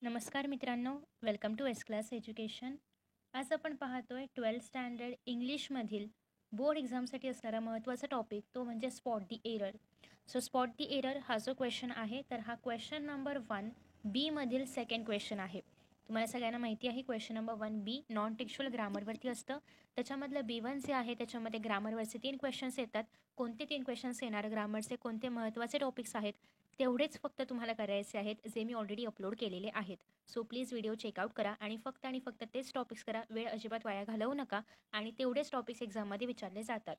नमस्कार मित्रांनो, welcome to S class education. आज आपण पाहतोय 12th स्टँडर्ड इंग्लिशमधील बोर्ड एक्झामसाठी असणारा महत्त्वाचा टॉपिक तो म्हणजे spot the error. So spot the error हा जो क्वेश्चन आहे तर हा क्वेश्चन नंबर 1 बी मधील सेकंड क्वेश्चन आहे. तुम्हाला सगळ्यांना माहिती आहे क्वेश्चन नंबर 1 बी नॉन टेक्स्चुअल ग्रामरवरती असतं. त्याच्यामधलं B1 जे आहे त्याच्यामध्ये ग्रामरवरचे 3 क्वेश्चन्स येतात. कोणते 3 क्वेश्चन्स येणार, ग्रामरचे कोणते महत्त्वाचे टॉपिक्स आहेत तेवढेच फक्त तुम्हाला करायचे आहेत जे मी ऑलरेडी अपलोड केलेले आहेत. सो प्लीज व्हिडिओ चेकआउट करा आणि फक्त तेच टॉपिक्स करा. वेळ अजिबात वाया घालवू नका आणि तेवढेच टॉपिक्स एक्झाममध्ये विचारले जातात.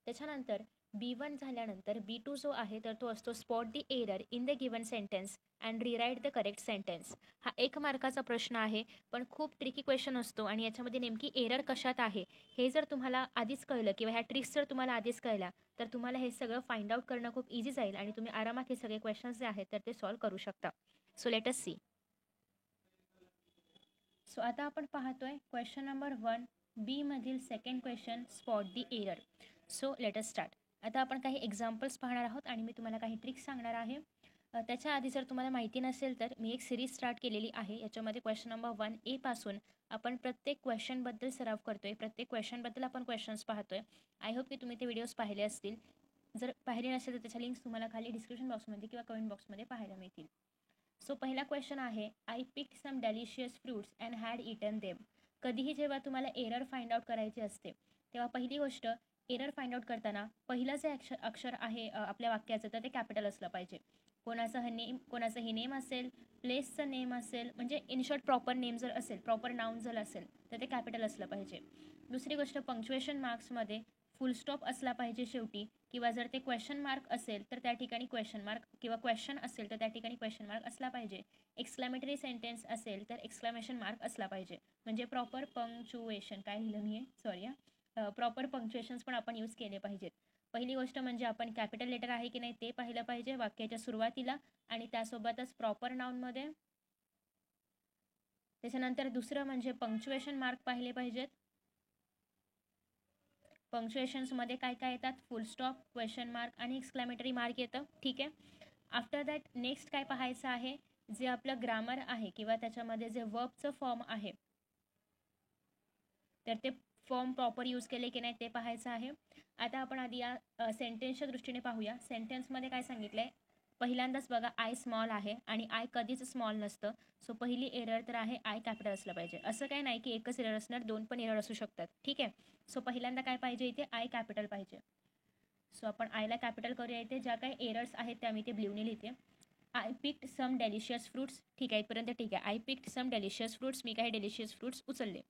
त्याच्यानंतर B1 झाल्यानंतर B2 जो आहे तर तो असतो spot the error in the given sentence and rewrite the correct sentence. हा 1 मार्काचा प्रश्न आहे पण खूप ट्रिकी क्वेश्चन असतो आणि याच्यामध्ये नेमकी एरर कशात आहे हे जर तुम्हाला आधीच कळलं किंवा ह्या ट्रिक्स जर तुम्हाला आधीच कळल्या तर तुम्हाला हे सगळं फाइंड आउट करणं खूप इझी जाईल आणि तुम्ही आरामात हे सगळे क्वेश्चन्स जे आहेत तर ते सॉल्व्ह करू शकता. So let us see. So आता आपण पाहतोय क्वेश्चन नंबर 1 बी मधील second question spot the error. So let us start. आता आपण काही एक्झाम्पल्स पाहणार आहोत आणि मी तुम्हाला काही ट्रिक्स सांगणार आहे. त्याच्या आधी जर तुम्हाला माहिती नसेल तर मी एक सिरीज स्टार्ट केलेली आहे. याच्यामध्ये क्वेश्चन नंबर 1A पासून आपण प्रत्येक क्वेश्चनबद्दल सराव करतोय. प्रत्येक क्वेश्चनबद्दल आपण क्वेश्चन्स पाहतोय. आय होप की तुम्ही ते व्हिडिओज पाहिले असतील. जर पाहिले नसेल तर त्याच्या लिंक्स तुम्हाला खाली डिस्क्रिप्शन बॉक्समध्ये किंवा कमेंट बॉक्समध्ये पाहायला मिळतील. सो पहिला क्वेश्चन आहे I picked some delicious fruits and had eaten them. कधीही जेव्हा तुम्हाला एरर फाइंड आउट करायची असते तेव्हा पहिली गोष्ट एरर फाइंड आउट करताना पहिलं जे अक्षर आहे आपल्या वाक्याचं तर ते कॅपिटल असलं पाहिजे. कोणाचं ही नेम असेल, प्लेसचं नेम असेल, म्हणजे इन शॉर्ट प्रॉपर नेम जर असेल, प्रॉपर नाउन जर असेल तर ते कॅपिटल असलं पाहिजे. दुसरी गोष्ट पंक्च्युएशन मार्क्समध्ये फुल स्टॉप असला पाहिजे शेवटी, किंवा जर ते क्वेश्चन मार्क असेल तर त्या ठिकाणी क्वेश्चन मार्क, किंवा क्वेश्चन असेल तर त्या ठिकाणी क्वेश्चन मार्क असला पाहिजे. एक्सक्लामेटरी सेंटेन्स असेल तर एक्सक्लामेशन मार्क असला पाहिजे. म्हणजे प्रॉपर पंक्च्युएशन, काय लिहिलं मी आहे सॉरी प्रॉपर पंक्च्युएशन्स पण आपण यूज केले पाहिजेत. पहिली गोष्ट म्हणजे आपण कॅपिटल लेटर आहे की नाही ते पाहिलं पाहिजे वाक्याच्या सुरुवातीला आणि त्यासोबतच प्रॉपर नाउनमध्ये. त्याच्यानंतर दुसरं म्हणजे पंक्च्युएशन मार्क पाहिले पाहिजेत. पंक्च्युएशन्समध्ये काय काय येतात, फुल स्टॉप, क्वेश्चन मार्क आणि एक्सक्लामेटरी मार्क येतं. ठीक आहे. आफ्टर दॅट नेक्स्ट काय पाहायचं आहे, जे आपलं ग्रामर आहे किंवा त्याच्यामध्ये जे वर्बचं फॉर्म आहे तर ते फॉर्म प्रॉपर यूज केले की नाही ते पाहायचं आहे. आता आपण आधी या सेंटेन्सच्या दृष्टीने पाहूया. सेंटेन्समध्ये काय सांगितलं आहे, पहिल्यांदाच बघा आय स्मॉल आहे आणि आय कधीच स्मॉल नसतं. सो पहिली एरर तर आहे आय कॅपिटल असलं पाहिजे. असं काय नाही की एकच एरर असणार, 2 पण एरर असू शकतात. ठीक आहे. सो पहिल्यांदा काय पाहिजे इथे आय कॅपिटल पाहिजे. सो आपण आयला कॅपिटल करूया. इथे ज्या काही एरर्स आहेत त्या मी ते ब्ल्यूने लिहिते. I picked some delicious fruits. ठीक आहे, इथपर्यंत ठीक आहे. I picked some delicious fruits, मी काही डेलिशियस फ्रूट्स उचलले.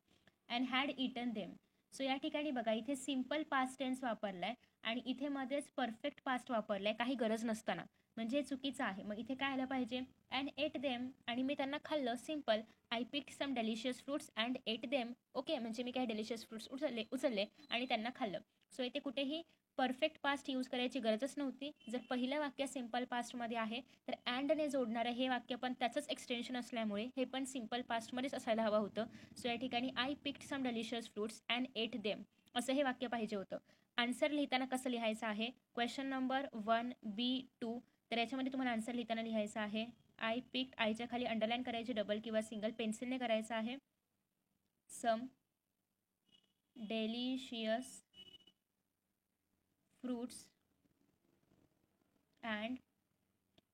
And had eaten them. So या ठिकाणी बघा इथे सिम्पल पास्ट टेन्स वापरलाय आणि इथे मध्येच परफेक्ट पास्ट वापरलाय काही गरज नसताना, म्हणजे चुकीचं आहे. मग इथे काय आलं पाहिजे, अँड एट देम, आणि मी त्यांना खाल्लं. Simple, I picked some delicious fruits and ate them. Okay, म्हणजे मी काही डेलिशियस फ्रूट्स उचलले आणि त्यांना खाल्लं. सो इथे कुठेही परफेक्ट पास्ट यूज करायची गरजच नव्हती. जर पहिलं वाक्य सिम्पल पास्टमध्ये आहे तर अँडने जोडणारं हे वाक्य पण त्याचंच एक्सटेन्शन असल्यामुळे हे पण सिम्पल पास्टमध्येच असायला हवं होतं. सो या ठिकाणी I picked some delicious fruits and ate them असं हे वाक्य पाहिजे होतं. आन्सर लिहिताना कसं लिहायचं आहे, क्वेश्चन नंबर 1B2, तर याच्यामध्ये तुम्हाला आन्सर लिहिताना लिहायचं आहे आय पिक्ड, आयच्या खाली अंडरलाईन करायची, डबल किंवा सिंगल पेन्सिलने करायचं आहे, सम डेलिशियस फ्रूट्स अँड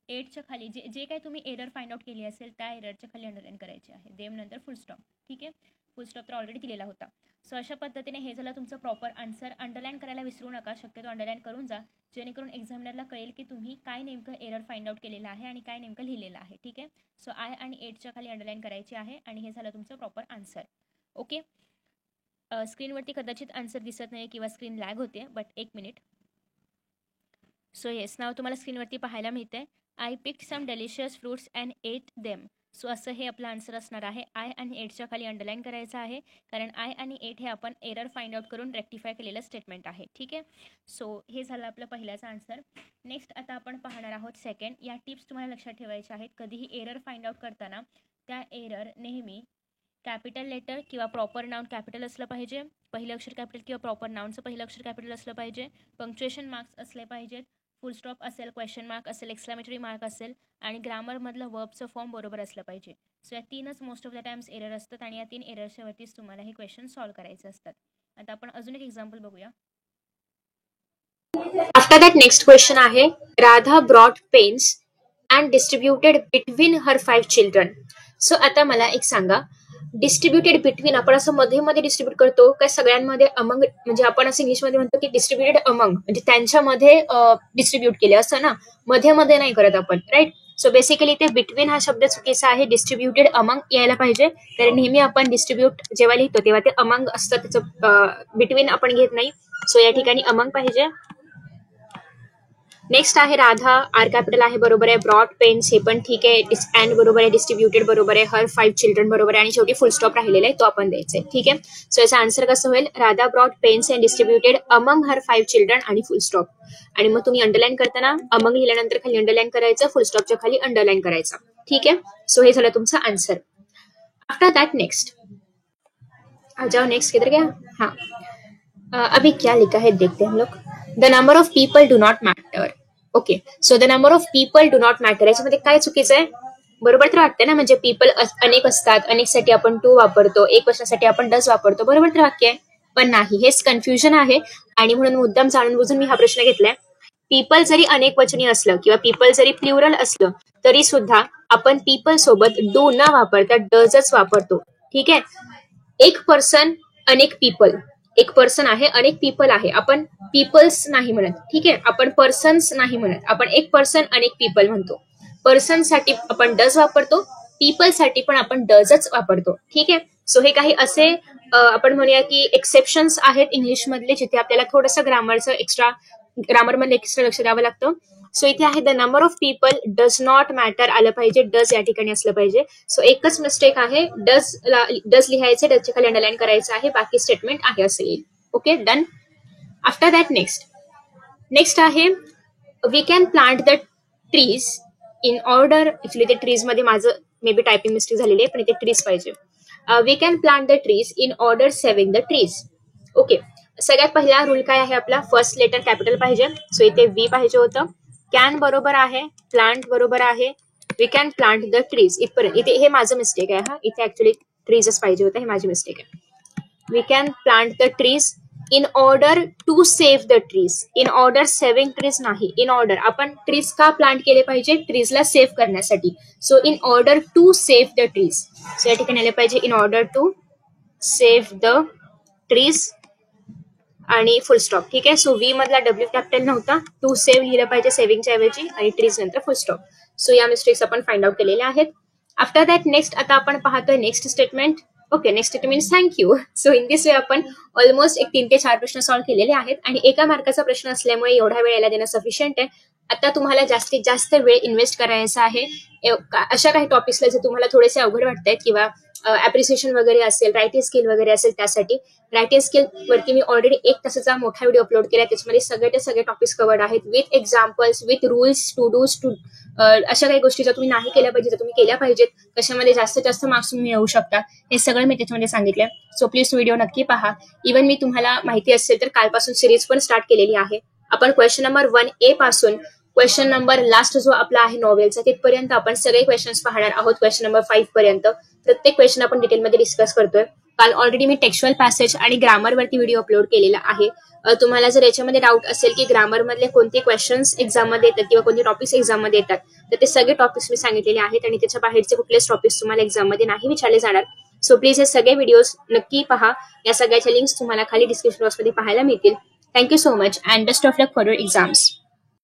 एटच्या खाली जे काही तुम्ही एरर फाइंड आउट केली असेल त्या एररच्या खाली अंडरलाईन करायची आहे. देम नंतर फुल स्टॉप. ठीक आहे, फुल स्टॉप तर ऑलरेडी दिलेला होता. सो अशा पद्धतीने हे झालं तुमचं प्रॉपर आन्सर. अंडरलाईन करायला विसरू नका, शक्यतो अंडरलाईन करून जा, जेणेकरून एक्झामिनरला कळेल की तुम्ही काय नेमकं एरर फाइंड आउट केलेलं आहे आणि काय नेमकं लिहिलेलं आहे. ठीक आहे. सो आय आणि एटच्या खाली अंडरलाईन करायची आहे आणि हे झालं तुमचं प्रॉपर आन्सर. ओके. स्क्रीनवरती कदाचित आन्सर दिसत नाही किंवा स्क्रीन लॅग होते, बट एक मिनिट. सो येस, नाव तुम्हाला स्क्रीनवरती पाहायला मिळते. I picked some delicious fruits and ate them. So असं हे आपलं आन्सर असणार आहे. आय आणि एटच्या खाली अंडरलाईन करायचं आहे, कारण आय आणि एट हे आपण एरर फाइंड आउट करून रेक्टिफाय केलेलं स्टेटमेंट आहे. ठीक आहे. सो हे झालं आपलं पहिल्याचं आन्सर. नेक्स्ट आता आपण पाहणार आहोत सेकंड. या टिप्स तुम्हाला लक्षात ठेवायच्या आहेत. कधीही एरर फाइंड आउट करताना त्या एरर नेहमी कॅपिटल लेटर किंवा प्रॉपर नाउन कॅपिटल असलं पाहिजे, पहिलं अक्षर कॅपिटल किंवा प्रॉपर नाउनचं पहिलं अक्षर कॅपिटल असलं पाहिजे, पंक्च्युएशन मार्क्स असले पाहिजेत, फुल स्टॉप असेल, क्वेश्चन मार्क असेल, एक्सक्लेमेटरी मार्क असेल आणि ग्रामरमधलं वर्बचं फॉर्म बरोबर असलं पाहिजे. सो या 3च most of the times error असतात आणि या 3 एररच्या वरतीच तुम्हाला हे क्वेश्चन सॉल्व्ह करायचे असतात. आता आपण अजून एक एक्झाम्पल बघूया. After that, next question आहे Radha brought pens and distributed between her 5 children. So आता मला एक सांगा, डिस्ट्रीब्युटेड बिटवीन आपण असं मध्ये मध्ये डिस्ट्रीब्यूट करतो काय सगळ्यांमध्ये अमंग, म्हणजे आपण असं इंग्लिशमध्ये म्हणतो की डिस्ट्रीब्युटेड अमंग म्हणजे त्यांच्यामध्ये डिस्ट्रीब्यूट केले असं ना, मध्ये मध्ये नाही करत आपण, राईट. सो बेसिकली ते बिटवीन हा शब्द चुकीचा आहे, डिस्ट्रीब्युटेड अमंग यायला पाहिजे. तर नेहमी आपण डिस्ट्रीब्यूट जेव्हा लिहितो तेव्हा ते अमंग असतं, त्याचं बिटवीन आपण घेत नाही. सो या ठिकाणी अमंग पाहिजे. नेक्स्ट आहे राधा, आर कॅपिटल आहे, बरोबर आहे. ब्रॉड पेन्स हे पण ठीक आहे, अँड बरोबर आहे, डिस्ट्रीब्युटेड बरोबर आहे, हर 5 चिल्ड्रन बरोबर आहे आणि शेवटी फुल स्टॉप राहिलेला आहे तो आपण द्यायचा आहे. ठीक आहे. सो याचा आन्सर कसं होईल, Radha broad pens and distributed among her 5 children आणि फुल स्टॉप. आणि मग तुम्ही अंडरलाईन करताना अमंग लिहिल्यानंतर खाली अंडरलाईन करायचं, फुल स्टॉपच्या खाली अंडरलाईन करायचं. ठीक आहे. सो हे झालं तुमचं आन्सर. आफ्टर दॅट नेक्स्ट आ जाओ, नेक्स्ट किधर गया. हाँ, अभी क्या लिखा है देखते हैं हम लोग. The number of people do not matter. Okay, so the number of people do not matter याच्यामध्ये काय चुकीचं आहे, बरोबर तर वाटतंय ना. म्हणजे पीपल अनेक असतात, अनेकसाठी आपण टू वापरतो, एक वर्षासाठी आपण डज वापरतो, बरोबर तर वाक्य आहे. पण नाही, हेच कन्फ्युजन आहे आणि म्हणून मुद्दाम जाणून बुजून मी हा प्रश्न घेतलाय. पीपल जरी अनेक वचनी असलं किंवा पीपल जरी प्लुरल असलं तरी सुद्धा आपण पीपल सोबत डू न वापरता डजच वापरतो. ठीक आहे. एक पर्सन अनेक पीपल, एक पर्सन आहे अनेक पीपल आहे, आपण पीपल्स नाही म्हणत. ठीक आहे. आपण पर्सन्स नाही म्हणत, आपण एक पर्सन अनेक पीपल म्हणतो. पर्सन साठी आपण डज वापरतो, पीपल साठी पण आपण डजच वापरतो. ठीक आहे. सो हे काही असे आपण म्हणूया की एक्सेप्शन्स आहेत इंग्लिश मधले, जिथे आपल्याला थोडंसं ग्रामरमध्ये एक्स्ट्रा लक्ष द्यावं लागतं. सो इथे आहे the number of people does not matter आलं पाहिजे, डज या ठिकाणी असलं पाहिजे. सो एकच मिस्टेक आहे, डज लिहायचे, डजच्या खाली अंडरलाईन करायचं आहे, बाकी स्टेटमेंट आहे असं येईल. Okay, done. After that next आहे we can plant the trees in order. Actually ते ट्रीज मध्ये माझं मे बी टायपिंग मिस्टेक झालेली आहे, पण इथे ट्रीज पाहिजे. We can plant the trees in order saving the trees. Okay, सगळ्यात पहिला रूल काय आहे आपला, फर्स्ट लेटर कॅपिटल पाहिजे. सो इथे वी पाहिजे होतं. कॅन बरोबर आहे, प्लांट बरोबर आहे, we can plant the trees इथपर्यंत. इथे हे माझं मिस्टेक आहे. हा, इथे ऍक्च्युली ट्रीजच पाहिजे होतं, हे माझी मिस्टेक आहे. We can plant the trees in order to save the trees. In order saving trees no, in order. आपण ट्रीज का प्लांट केले पाहिजे, ट्रीजला सेव्ह करण्यासाठी. So in order to save the trees. So या ठिकाणी आले पाहिजे in order to save the trees आणि फुल स्टॉप. ठीक आहे. सो वी मधला डब्ल्यू कॅपिटल नव्हता, टू सेव्ह लिहिलं पाहिजे सेव्हिंगच्या ऐवजी, आणि ट्रीज नंतर फुल स्टॉप. सो या मिस्टेक्स आपण फाइंड आउट केलेल्या आहेत. आफ्टर दॅट नेक्स्ट आता आपण पाहतोय next statement. Okay, next statement thank you. So in this way आपण ऑलमोस्ट 3 ते 4 प्रश्न सॉल्व्ह केलेले आहेत आणि एका मार्काचा प्रश्न असल्यामुळे एवढा वेळ याला देणं सफिशियंट आहे. आता तुम्हाला जास्तीत जास्त वेळ इन्व्हेस्ट करायचा आहे अशा काही टॉपिक्सला जे तुम्हाला थोडेसे अवघड वाटतायत किंवा ऍप्रिसिएशन वगैरे असेल, रायटिंग स्किल वगैरे असेल. त्यासाठी रायटिंग स्किल वरती मी ऑलरेडी 1 तासाचा मोठा व्हिडिओ अपलोड केला, त्याच्यामध्ये सगळे टॉपिक्स कवर्ड आहेत, with examples, with rules, to dos, अशा काही गोष्टी ज्या तुम्ही नाही केल्या पाहिजे, तुम्ही केल्या पाहिजेत, कशामध्ये जास्तीत जास्त मार्क्स तुम्ही मिळवू शकता, हे सगळं मी त्याच्यामध्ये सांगितलंय. सो प्लीज व्हिडिओ नक्की पहा. इव्हन मी तुम्हाला माहिती असेल तर कालपासून सिरीज पण स्टार्ट केलेली आहे. आपण क्वेश्चन नंबर 1A पासून क्वेश्चन नंबर लास्ट जो आपला आहे नॉवेलचा तिथपर्यंत आपण सगळे क्वेश्चन्स पाहणार आहोत. क्वेश्चन नंबर 5 पर्यंत प्रत्येक क्वेश्चन आपण डिटेलमध्ये डिस्कस करतोय. काल ऑलरेडी मी टेक्स्च्युअल पॅसेज आणि ग्रामरवरती व्हिडिओ अपलोड केलेला आहे. तुम्हाला जर याच्यामध्ये डाऊट असेल की ग्रामर मधले कोणते क्वेश्चन्स एक्झाम मध्ये येतात किंवा कोणते टॉपिक्स एक्झाम मध्ये येतात, तर ते सगळे टॉपिक्स मी सांगितलेले आहेत आणि त्याच्या बाहेरचे कुठलेच टॉपिक्स तुम्हाला एक्झाम मध्ये नाही विचारले जाणार. सो प्लीज हे सगळे व्हिडिओज नक्की पहा. या सगळ्याच्या लिंक्स तुम्हाला खाली डिस्क्रिप्शन बॉक्समध्ये पाहायला मिळतील. Thank you so much and best of luck for your exams.